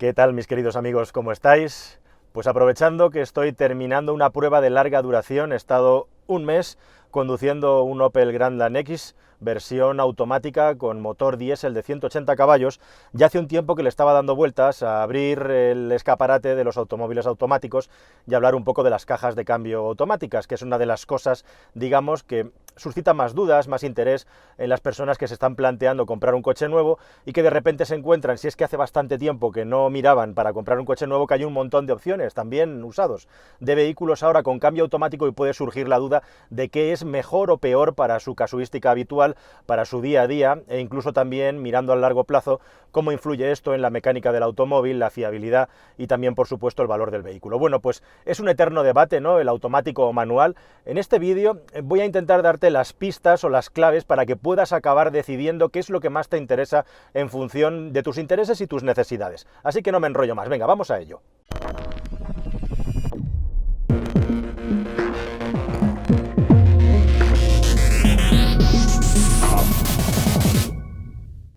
¿Qué tal, mis queridos amigos? ¿Cómo estáis? Pues aprovechando que estoy terminando una prueba de larga duración, he estado un mes conduciendo un Opel Grandland X, versión automática con motor diésel de 180 caballos. Ya hace un tiempo que le estaba dando vueltas a abrir el escaparate de los automóviles automáticos y hablar un poco de las cajas de cambio automáticas, que es una de las cosas, digamos, que suscita más dudas, más interés en las personas que se están planteando comprar un coche nuevo y que de repente se encuentran, si es que hace bastante tiempo que no miraban para comprar un coche nuevo, que hay un montón de opciones, también usados, de vehículos ahora con cambio automático, y puede surgir la duda de qué es mejor o peor para su casuística habitual, para su día a día, e incluso también mirando a largo plazo cómo influye esto en la mecánica del automóvil, la fiabilidad y también, por supuesto, el valor del vehículo. Bueno, pues es un eterno debate, ¿no?, el automático o manual. En este vídeo voy a intentar darte las pistas o las claves para que puedas acabar decidiendo qué es lo que más te interesa en función de tus intereses y tus necesidades. Así que no me enrollo más, venga, vamos a ello.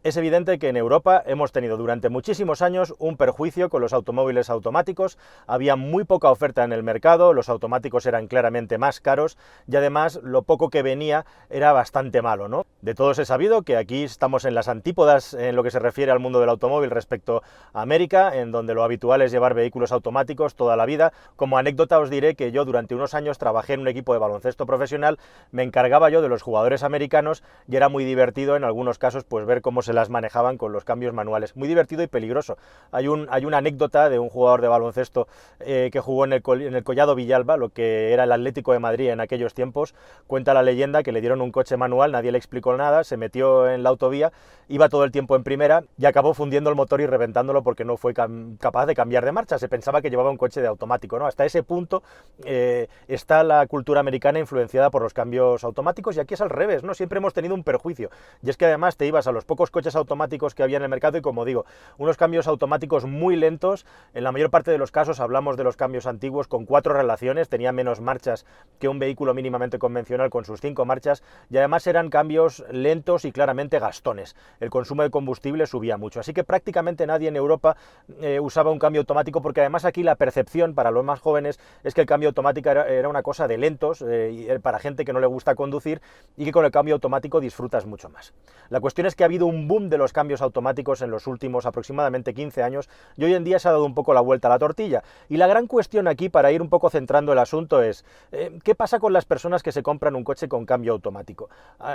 Es evidente que en Europa hemos tenido durante muchísimos años un perjuicio con los automóviles automáticos, había muy poca oferta en el mercado, los automáticos eran claramente más caros y además lo poco que venía era bastante malo, ¿no? De todos he sabido que aquí estamos en las antípodas en lo que se refiere al mundo del automóvil respecto a América, en donde lo habitual es llevar vehículos automáticos toda la vida. Como anécdota os diré que yo durante unos años trabajé en un equipo de baloncesto profesional, me encargaba yo de los jugadores americanos y era muy divertido en algunos casos pues ver cómo se las manejaban con los cambios manuales. Muy divertido y peligroso. Hay una anécdota de un jugador de baloncesto que jugó en el Collado Villalba, lo que era el Atlético de Madrid en aquellos tiempos. Cuenta la leyenda que le dieron un coche manual, nadie le explicó nada, se metió en la autovía, iba todo el tiempo en primera y acabó fundiendo el motor y reventándolo porque no fue capaz de cambiar de marcha. Se pensaba que llevaba un coche de automático, ¿no? Hasta ese punto está la cultura americana influenciada por los cambios automáticos, y aquí es al revés, ¿no? Siempre hemos tenido un perjuicio, y es que además te ibas a los pocos coches automáticos que había en el mercado y, como digo, unos cambios automáticos muy lentos. En la mayor parte de los casos hablamos de los cambios antiguos con 4 relaciones, tenía menos marchas que un vehículo mínimamente convencional con sus 5 marchas, y además eran cambios lentos y claramente gastones. El consumo de combustible subía mucho, así que prácticamente nadie en Europa usaba un cambio automático, porque además aquí la percepción para los más jóvenes es que el cambio automático era una cosa de lentos, para gente que no le gusta conducir, y que con el cambio automático disfrutas mucho más. La cuestión es que ha habido un boom de los cambios automáticos en los últimos aproximadamente 15 años y hoy en día se ha dado un poco la vuelta a la tortilla. Y la gran cuestión aquí, para ir un poco centrando el asunto, es ¿qué pasa con las personas que se compran un coche con cambio automático?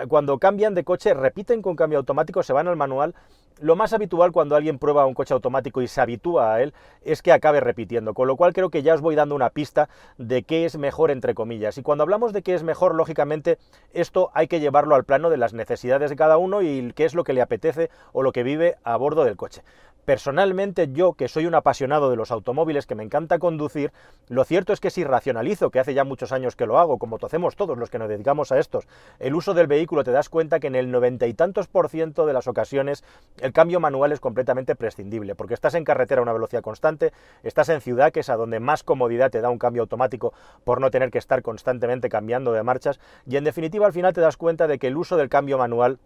Cuando cambian de coche, repiten con cambio automático, se van al manual. Lo más habitual cuando alguien prueba un coche automático y se habitúa a él es que acabe repitiendo, con lo cual creo que ya os voy dando una pista de qué es mejor, entre comillas. Y cuando hablamos de qué es mejor, lógicamente esto hay que llevarlo al plano de las necesidades de cada uno y qué es lo que le apetece o lo que vive a bordo del coche. Personalmente, yo, que soy un apasionado de los automóviles, que me encanta conducir, lo cierto es que si racionalizo, que hace ya muchos años que lo hago, como lo hacemos todos los que nos dedicamos a estos, el uso del vehículo, te das cuenta que en el 90 y tantos % de las ocasiones el cambio manual es completamente prescindible, porque estás en carretera a una velocidad constante, estás en ciudad, que es a donde más comodidad te da un cambio automático por no tener que estar constantemente cambiando de marchas, y en definitiva al final te das cuenta de que el uso del cambio manual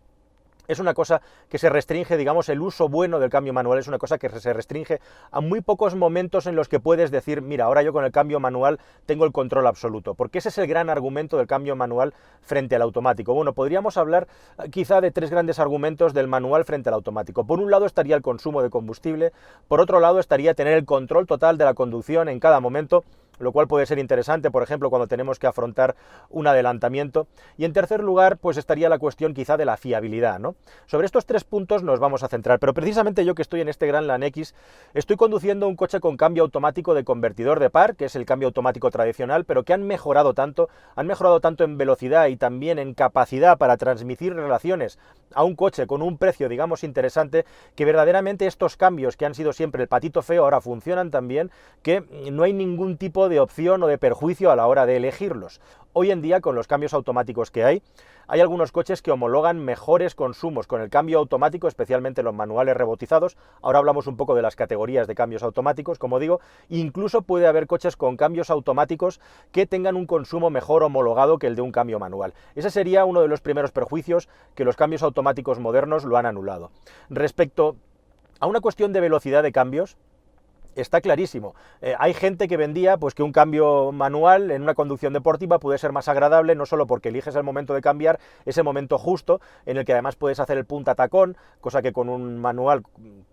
es una cosa que se restringe, digamos, el uso bueno del cambio manual es una cosa que se restringe a muy pocos momentos en los que puedes decir, mira, ahora yo con el cambio manual tengo el control absoluto, porque ese es el gran argumento del cambio manual frente al automático. Bueno, podríamos hablar quizá de 3 grandes argumentos del manual frente al automático. Por un lado estaría el consumo de combustible, por otro lado estaría tener el control total de la conducción en cada momento, lo cual puede ser interesante, por ejemplo, cuando tenemos que afrontar un adelantamiento. Y en tercer lugar, pues estaría la cuestión quizá de la fiabilidad, ¿no? Sobre estos 3 puntos nos vamos a centrar, pero precisamente yo, que estoy en este Grandland X, estoy conduciendo un coche con cambio automático de convertidor de par, que es el cambio automático tradicional, pero que han mejorado tanto en velocidad y también en capacidad para transmitir relaciones a un coche con un precio, digamos, interesante, que verdaderamente estos cambios, que han sido siempre el patito feo, ahora funcionan tan bien que no hay ningún tipo de opción o de perjuicio a la hora de elegirlos. Hoy en día, con los cambios automáticos que hay algunos coches que homologan mejores consumos con el cambio automático, especialmente los manuales rebotizados. Ahora hablamos un poco de las categorías de cambios automáticos, como digo. Incluso puede haber coches con cambios automáticos que tengan un consumo mejor homologado que el de un cambio manual. Ese sería uno de los primeros perjuicios, que los cambios automáticos modernos lo han anulado. Respecto a una cuestión de velocidad de cambios, está clarísimo. Hay gente que vendía pues que un cambio manual en una conducción deportiva puede ser más agradable, no solo porque eliges el momento de cambiar, ese momento justo, en el que además puedes hacer el punta tacón, cosa que con un manual,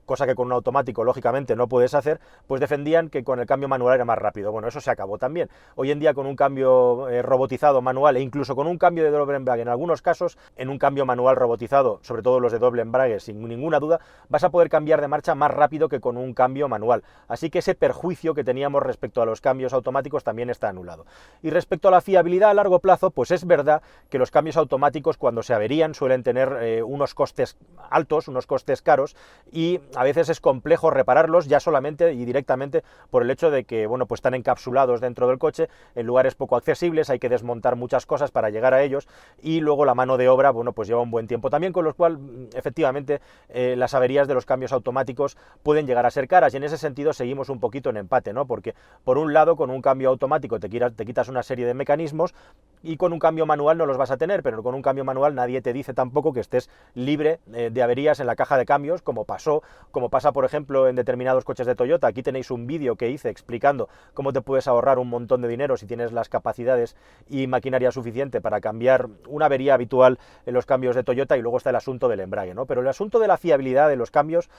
cosa que con un automático lógicamente no puedes hacer, pues defendían que con el cambio manual era más rápido. Bueno, eso se acabó también. Hoy en día con un cambio robotizado manual e incluso con un cambio de doble embrague, en algunos casos, en un cambio manual robotizado, sobre todo los de doble embrague, sin ninguna duda, vas a poder cambiar de marcha más rápido que con un cambio manual. Así que ese perjuicio que teníamos respecto a los cambios automáticos también está anulado. Y respecto a la fiabilidad a largo plazo, pues es verdad que los cambios automáticos cuando se averían suelen tener unos costes altos, unos costes caros, y a veces es complejo repararlos ya solamente y directamente por el hecho de que, bueno, pues están encapsulados dentro del coche en lugares poco accesibles, hay que desmontar muchas cosas para llegar a ellos, y luego la mano de obra, bueno, pues lleva un buen tiempo también, con lo cual efectivamente las averías de los cambios automáticos pueden llegar a ser caras, y en ese sentido seguimos un poquito en empate, ¿no? Porque por un lado con un cambio automático te quitas una serie de mecanismos y con un cambio manual no los vas a tener, pero con un cambio manual nadie te dice tampoco que estés libre de averías en la caja de cambios, como pasa por ejemplo en determinados coches de Toyota. Aquí tenéis un vídeo que hice explicando cómo te puedes ahorrar un montón de dinero si tienes las capacidades y maquinaria suficiente para cambiar una avería habitual en los cambios de Toyota, y luego está el asunto del embrague, ¿no? Pero el asunto de la fiabilidad de los cambios,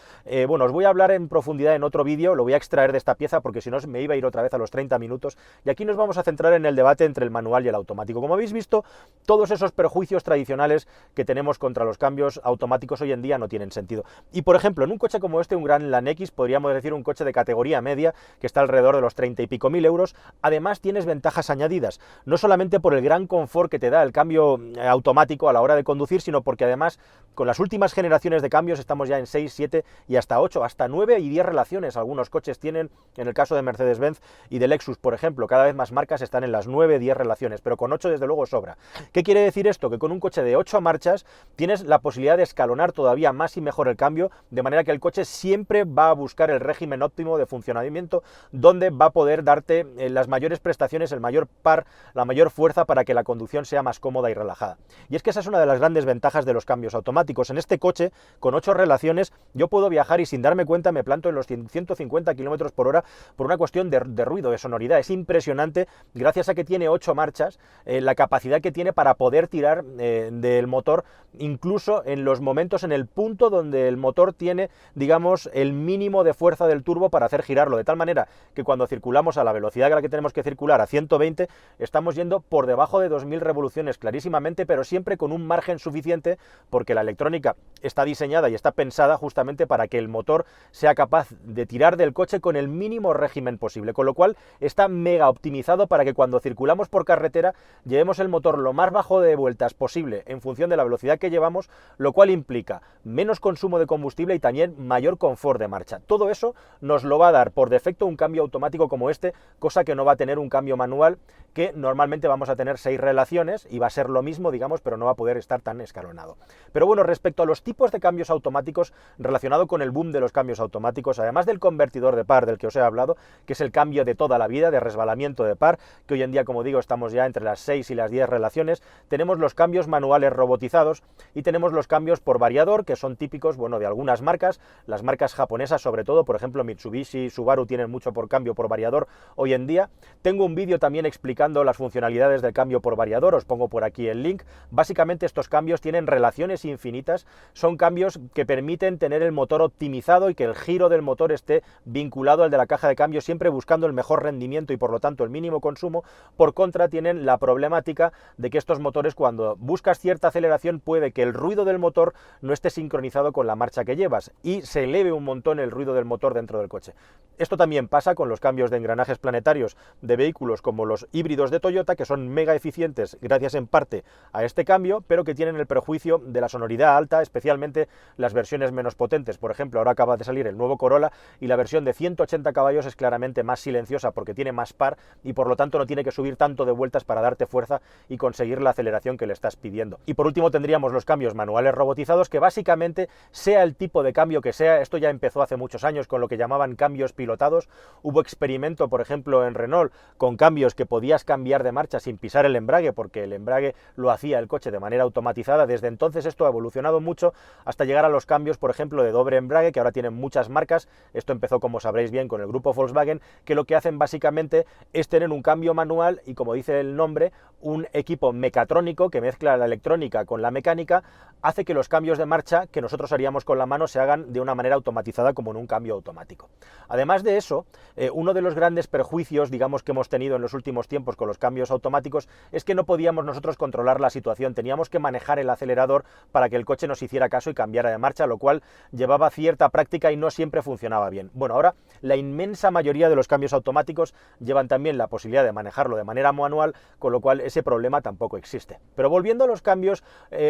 bueno, os voy a hablar en profundidad en otro vídeo, lo voy a extraer de esta pieza porque si no me iba a ir otra vez a los 30 minutos, y aquí nos vamos a centrar en el debate entre el manual y el automático. Como habéis visto, todos esos perjuicios tradicionales que tenemos contra los cambios automáticos hoy en día no tienen sentido. Y por ejemplo, en un coche como este, un Grand Lan X, podríamos decir un coche de categoría media, que está alrededor de los 30 y pico mil euros, además tienes ventajas añadidas, no solamente por el gran confort que te da el cambio automático a la hora de conducir, sino porque además con las últimas generaciones de cambios estamos ya en 6, 7 y hasta 8, hasta 9 y 10 relaciones. Algunos coches tienen, en el caso de Mercedes-Benz y de Lexus, por ejemplo, cada vez más marcas están en las 9, 10 relaciones, pero con 8 desde luego sobra. ¿Qué quiere decir esto? Que con un coche de 8 marchas tienes la posibilidad de escalonar todavía más y mejor el cambio, de manera que el coche siempre va a buscar el régimen óptimo de funcionamiento, donde va a poder darte las mayores prestaciones, el mayor par, la mayor fuerza para que la conducción sea más cómoda y relajada. Y es que esa es una de las grandes ventajas de los cambios automáticos. En este coche, con 8 relaciones, yo puedo viajar y sin darme cuenta me planto en los 150 km por hora por una cuestión de ruido, de sonoridad. Es impresionante, gracias a que tiene 8 marchas, la capacidad que tiene para poder tirar del motor, incluso en los momentos, en el punto donde el motor tiene, digamos, el mínimo de fuerza del turbo para hacer girarlo, de tal manera que cuando circulamos a la velocidad a la que tenemos que circular, a 120, estamos yendo por debajo de 2000 revoluciones clarísimamente, pero siempre con un margen suficiente, porque la electrónica está diseñada y está pensada justamente para que el motor sea capaz de tirar del coche con el mínimo régimen posible, con lo cual está mega optimizado para que cuando circulamos por carretera llevemos el motor lo más bajo de vueltas posible en función de la velocidad que llevamos, lo cual implica menos consumo de combustible y también mayor confort de marcha. Todo eso nos lo va a dar por defecto un cambio automático como este, cosa que no va a tener un cambio manual, que normalmente vamos a tener 6 relaciones y va a ser lo mismo, digamos, pero no va a poder estar tan escalonado. Pero bueno, respecto a los tipos de cambios automáticos relacionado con el boom de los cambios automáticos, además del convertidor de par del que os he hablado, que es el cambio de toda la vida, de resbalamiento de par, que hoy en día, como digo, estamos ya entre las 6 y las 10 relaciones, tenemos los cambios manuales robotizados y tenemos los cambios por variador, que son típicos, bueno, de algunas marcas, las marcas japonesas sobre todo, por ejemplo, Mitsubishi, Subaru tienen mucho por cambio por variador hoy en día. Tengo un vídeo también explicando las funcionalidades del cambio por variador, os pongo por aquí el link. Básicamente estos cambios tienen relaciones infinitas, son cambios que permiten tener el motor optimizado y que el giro del motor esté vinculado al de la caja de cambio, siempre buscando el mejor rendimiento y por lo tanto el mínimo consumo. Por contra, tienen la problemática de que estos motores, cuando buscas cierta aceleración, puede que el ruido del motor no esté sincronizado con la marcha que llevas y se eleve un montón el ruido del motor dentro del coche. Esto también pasa con los cambios de engranajes planetarios de vehículos como los híbridos de Toyota, que son mega eficientes gracias en parte a este cambio, pero que tienen el perjuicio de la sonoridad alta, especialmente las versiones menos potentes. Por ejemplo, ahora acaba de salir el nuevo Corolla y la versión de 180 caballos es claramente más silenciosa porque tiene más par y por lo tanto no tiene que subir tanto de vueltas para darte fuerza y conseguir la aceleración que le estás pidiendo. Y por último tendríamos los cambios manuales robotizados, que básicamente, sea el tipo de cambio que que sea. Esto ya empezó hace muchos años con lo que llamaban cambios pilotados. Hubo experimento, por ejemplo, en Renault, con cambios que podías cambiar de marcha sin pisar el embrague, porque el embrague lo hacía el coche de manera automatizada. Desde entonces esto ha evolucionado mucho hasta llegar a los cambios, por ejemplo, de doble embrague, que ahora tienen muchas marcas. Esto empezó, como sabréis bien, con el grupo Volkswagen, que lo que hacen básicamente es tener un cambio manual y, como dice el nombre, un equipo mecatrónico que mezcla la electrónica con la mecánica, hace que los cambios de marcha que nosotros haríamos con la mano se hagan de una manera automatizada, como en un cambio automático. Además de eso, uno de los grandes perjuicios, digamos, que hemos tenido en los últimos tiempos con los cambios automáticos es que no podíamos nosotros controlar la situación, teníamos que manejar el acelerador para que el coche nos hiciera caso y cambiara de marcha, lo cual llevaba cierta práctica y no siempre funcionaba bien. Bueno, ahora la inmensa mayoría de los cambios automáticos llevan también la posibilidad de manejarlo de manera manual, con lo cual ese problema tampoco existe. Pero volviendo a los cambios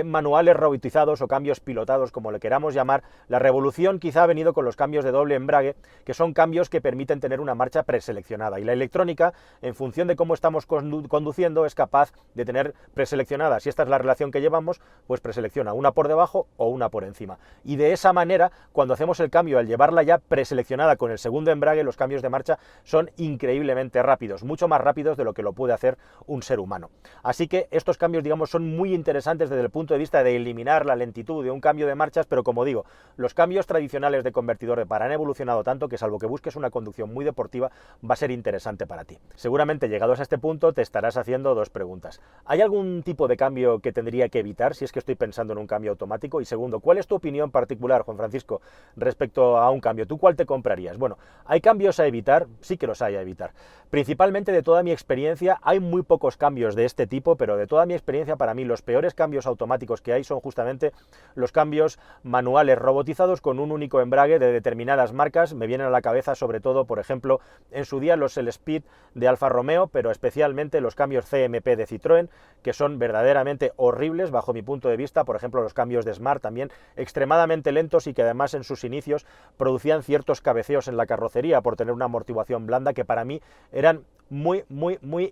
manuales robotizados o cambios pilotados, como le queramos llamar, la revolución quizá ha venido con los cambios de doble embrague, que son cambios que permiten tener una marcha preseleccionada, y la electrónica, en función de cómo estamos conduciendo, es capaz de tener preseleccionadas, si esta es la relación que llevamos, pues preselecciona una por debajo o una por encima. Y de esa manera, cuando hacemos el cambio, al llevarla ya preseleccionada con el segundo embrague, los cambios de marcha son increíblemente rápidos, mucho más rápidos de lo que lo puede hacer un ser humano. Así que estos cambios, digamos, son muy interesantes desde el punto de vista de eliminar la lentitud de un cambio de marchas, pero como digo, los cambios tradicionales de convertidor de par han evolucionado tanto que, salvo que busques una conducción muy deportiva, va a ser interesante para ti. Seguramente, llegados a este punto, te estarás haciendo dos preguntas. ¿Hay algún tipo de cambio que tendría que evitar si es que estoy pensando en un cambio automático? Y segundo, ¿cuál es tu opinión particular, Juan Francisco, respecto a un cambio? ¿Tú cuál te comprarías? Bueno, ¿hay cambios a evitar? Sí que los hay a evitar. Principalmente, de toda mi experiencia, hay muy pocos cambios de este tipo, pero de toda mi experiencia, para mí los peores cambios automáticos que hay son justamente los cambios manuales robotizados con un único embrague de determinadas marcas. Me vienen a la cabeza sobre todo, por ejemplo, en su día los L-Speed de Alfa Romeo, pero especialmente los cambios CMP de Citroën, que son verdaderamente horribles bajo mi punto de vista. Por ejemplo, los cambios de Smart también extremadamente lentos y que además en sus inicios producían ciertos cabeceos en la carrocería por tener una amortiguación blanda que para mí eran muy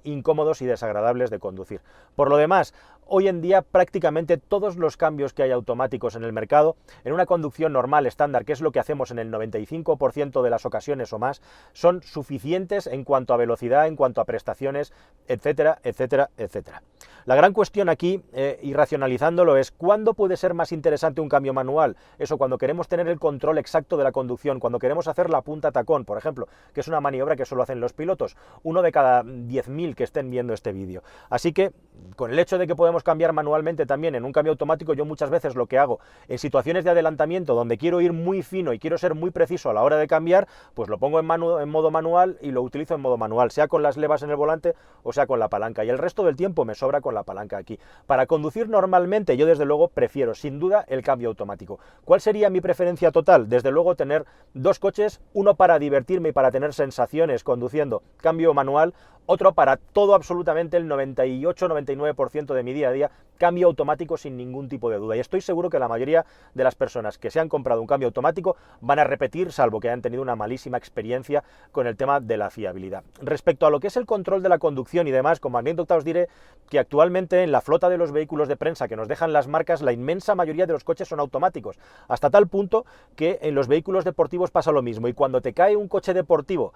incómodos y desagradables de conducir. Por lo demás, hoy en día prácticamente todos los cambios que hay automáticos en el mercado, en una conducción normal, estándar, que es lo que hacemos en el 95% de las ocasiones o más, son suficientes en cuanto a velocidad, en cuanto a prestaciones, etcétera, etcétera, etcétera. La gran cuestión aquí, y racionalizándolo, es ¿cuándo puede ser más interesante un cambio manual? Eso, cuando queremos tener el control exacto de la conducción, cuando queremos hacer la punta tacón, por ejemplo, que es una maniobra que solo hacen los pilotos, uno de cada 10.000 que estén viendo este vídeo. Así que, con el hecho de que podemos cambiar manualmente también en un cambio automático, yo muchas veces lo que hago en situaciones de adelantamiento donde quiero ir muy fino y quiero ser muy preciso a la hora de cambiar, pues lo pongo en modo manual y lo utilizo en modo manual, sea con las levas en el volante o sea con la palanca, y el resto del tiempo me sobra con la palanca aquí. Para conducir normalmente, yo desde luego prefiero sin duda el cambio automático. ¿Cuál sería mi preferencia total? Desde luego tener dos coches, uno para divertirme y para tener sensaciones conduciendo, cambio manual, otro para todo, absolutamente el 98-99% de mi día a día, cambio automático sin ningún tipo de duda. Y estoy seguro que la mayoría de las personas que se han comprado un cambio automático van a repetir, salvo que hayan tenido una malísima experiencia con el tema de la fiabilidad. Respecto a lo que es el control de la conducción y demás, como anécdota os diré que actualmente en la flota de los vehículos de prensa que nos dejan las marcas, la inmensa mayoría de los coches son automáticos, hasta tal punto que en los vehículos deportivos pasa lo mismo, y cuando te cae un coche deportivo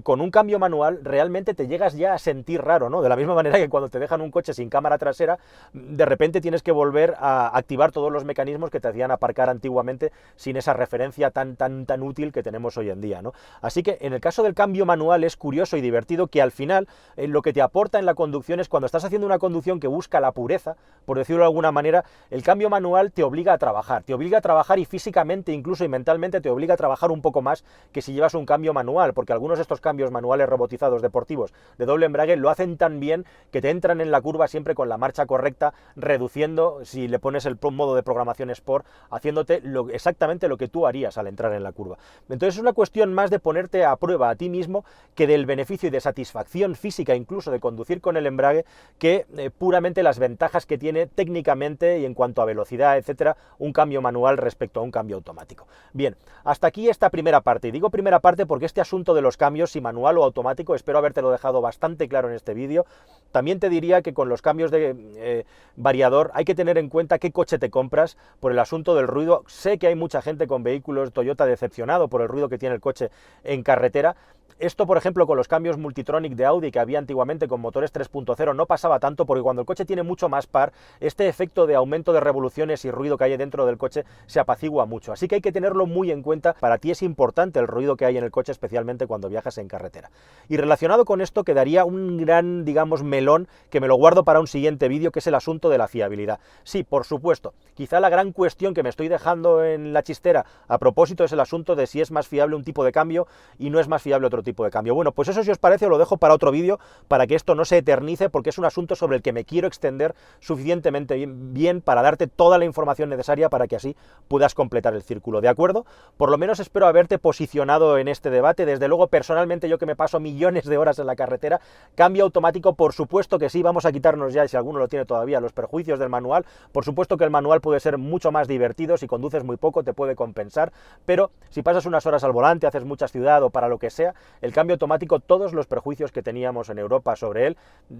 con un cambio manual, realmente te llegas ya a sentir raro, ¿no? De la misma manera que cuando te dejan un coche sin cámara trasera, de repente tienes que volver a activar todos los mecanismos que te hacían aparcar antiguamente sin esa referencia tan útil que tenemos hoy en día, ¿no? Así que en el caso del cambio manual es curioso y divertido que al final lo que te aporta en la conducción es, cuando estás haciendo una conducción que busca la pureza, por decirlo de alguna manera, el cambio manual te obliga a trabajar y físicamente, incluso y mentalmente, te obliga a trabajar un poco más que si llevas un cambio manual, porque algunos de estos cambios manuales robotizados deportivos de doble embrague lo hacen tan bien que te entran en la curva siempre con la marcha correcta, reduciendo, si le pones el modo de programación Sport, haciéndote exactamente lo que tú harías al entrar en la curva. Entonces es una cuestión más de ponerte a prueba a ti mismo que del beneficio y de satisfacción física incluso de conducir con el embrague, que puramente las ventajas que tiene técnicamente y en cuanto a velocidad, etcétera, un cambio manual respecto a un cambio automático. Bien, hasta aquí esta primera parte, y digo primera parte porque este asunto de los cambios, si manual o automático, espero habértelo dejado bastante claro en este vídeo. También te diría que con los cambios de variador, hay que tener en cuenta qué coche te compras por el asunto del ruido. Sé que hay mucha gente con vehículos Toyota decepcionado por el ruido que tiene el coche en carretera. Esto, por ejemplo, con los cambios Multitronic de Audi que había antiguamente con motores 3.0 no pasaba tanto, porque cuando el coche tiene mucho más par, este efecto de aumento de revoluciones y ruido que hay dentro del coche se apacigua mucho. Así que hay que tenerlo muy en cuenta. Para ti es importante el ruido que hay en el coche, especialmente cuando viajas en carretera. Y relacionado con esto quedaría un gran, digamos, melón que me lo guardo para un siguiente vídeo, que es el asunto de la fiabilidad. Sí, por supuesto, quizá la gran cuestión que me estoy dejando en la chistera a propósito es el asunto de si es más fiable un tipo de cambio y no es más fiable otro tipo de cambio. Bueno, pues eso, si os parece, lo dejo para otro vídeo, para que esto no se eternice, porque es un asunto sobre el que me quiero extender suficientemente bien para darte toda la información necesaria para que así puedas completar el círculo, ¿de acuerdo? Por lo menos espero haberte posicionado en este debate. Desde luego, personalmente, yo que me paso millones de horas en la carretera, cambio automático, por supuesto que sí. Vamos a quitarnos ya, si alguno lo tiene todavía, los perjuicios del manual. Por supuesto que el manual puede ser mucho más divertido, si conduces muy poco te puede compensar, pero si pasas unas horas al volante, haces mucha ciudad o para lo que sea, el cambio automático, todos los perjuicios que teníamos en Europa sobre él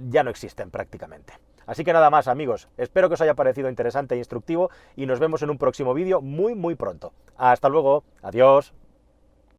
ya no existen prácticamente. Así que nada más, amigos, espero que os haya parecido interesante e instructivo y nos vemos en un próximo vídeo muy pronto. Hasta luego, adiós.